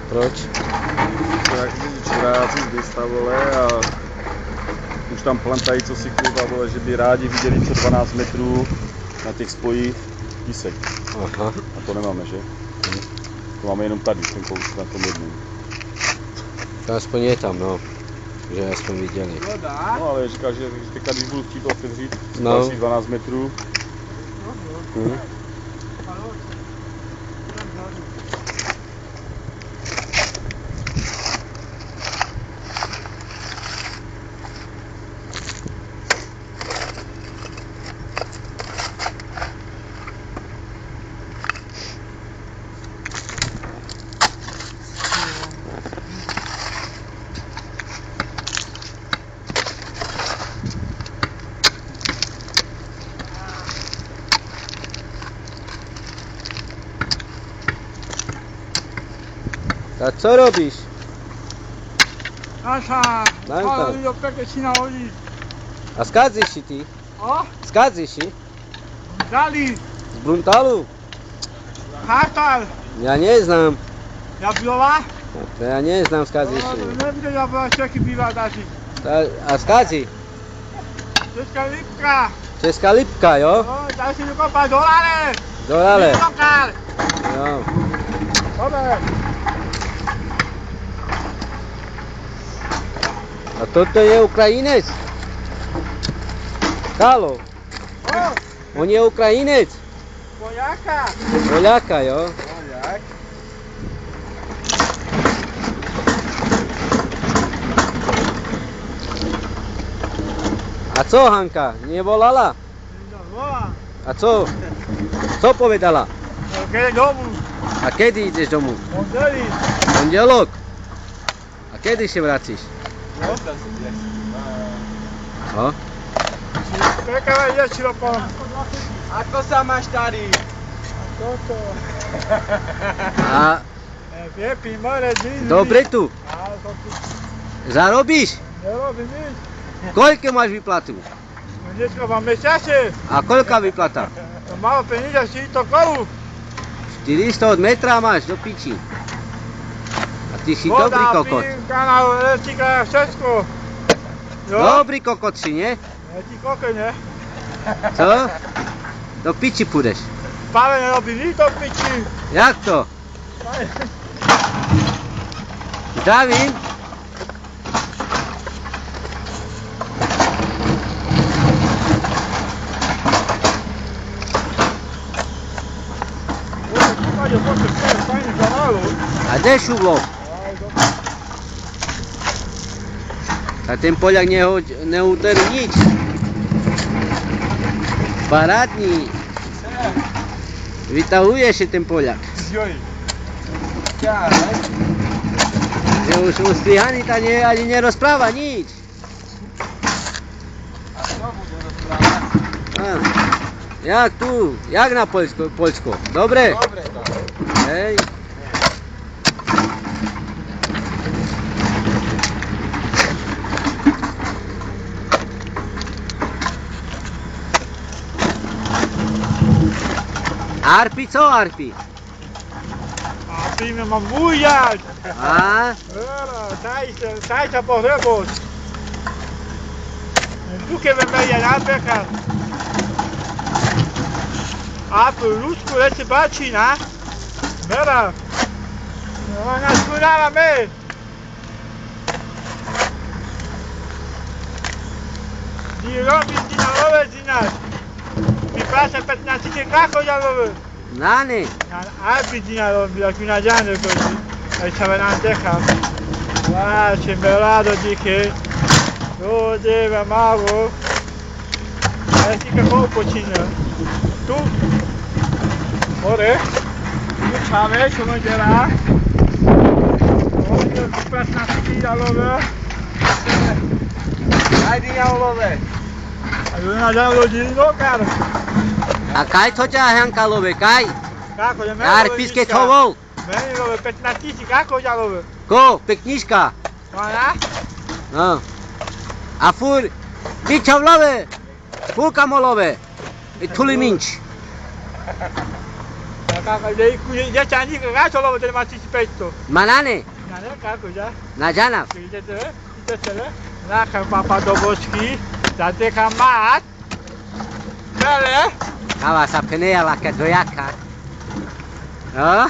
Proč? Jak vidíš práci z vystavole a už tam plantají, co si kluba, vole, že by rádi viděli co 12 metrů na těch spojích písek. Aha. A to nemáme, že? To máme jenom tady, ten kousek na tom jednom. To aspoň je tam, no. Že aspoň viděli. No ale říká, že teďka, když budu chtít otevřít, No. další 12 metrů. A co robíš? Naša, Naša. ale do pekečina hodí. A skadzíš si ty? O, Skadzíš si? dali, Z Bruntalu? Hastal, Ja neznám. Jablowa. To ja neznám skadzíš O, si. nebude Jablowa, čeky býva dati. A skadzi? Česká Lipka. Česká Lipka, jo? O, daj si dokopať dolare. Dorale. Lokál. Jo. Dobre. A toto je Ukrajinec? Kálo, O, on je Ukrajinec? Poľaka. Poľaka, jo? Poľak. A co Hanka? Nie volala? No, volá. A co? Co povedala? Keď domu, A kedy ideš domů? mondeli. Pondelok? A kedy się vracíš? No? Prekávaj ječilo po. Ako sa máš tady? Toto. A Piepi, more, dýzy. dobre tu? Ale to tu Zarobíš? nerobím nič. Koľko máš výplatu? No dneska mám mesiace. A koľká výplata? To malo peníze, 400 korú. 400 od metra máš do piči. A ty si dobrý kokot. Voda, kanál, elektrika, všetko. Jo? Dobrý kokot si, nie? Ja ti kokot, ne? Co? Do piči půjdeš. Páve nerobí nič do piči. Jak to? David? Poďme, fajný kanálu. A kde šublok? A ten Poliak neuterí nič. Parádní. Vytahuje się ten Poliak. Joj. Že už strihaný ta ani nerozpráva nič. A čo bude rozprávať? Jak tu? Jak na Poľsko? Dobre? Dobre to. Hej. Arpi, co Arpi? A ty mi mám ujať. A? Daj sa pohrebosť. Tu keď je napríklad. A po ľudsku leci bačina. Mera. No ona skúrávame. Ty robíš ti na lovec ináč. Mi pasa 15 kako ja lovec. Nane. Alpi tinha aqui na Gianni così, e c'aveva una teca. Ah, c'è belato di che. Oh, deve mago. E si che colpo c'è. Tu? Ore? Tu c'ave, come dirà? Oh, io ti passo una figlia allora. Daj ti ja ulove. Allora già lo dico, caro. A kaj to ťa Hanka love, kaj? Kako, je meni Arpiske čo vol? Meni love 15 000, kako ja love? Ko? Pekniška? Ona? No. A fur, ty čo v love? Koľka molové? Tuli minč. Kako, idete ani ráčo, lebo ten má 1500. Manane, Ja neviem, kako, ja? na džanav. Idete, nácham papa do bočky, zateka mať, ale, Kava sa penea la dojaka. No?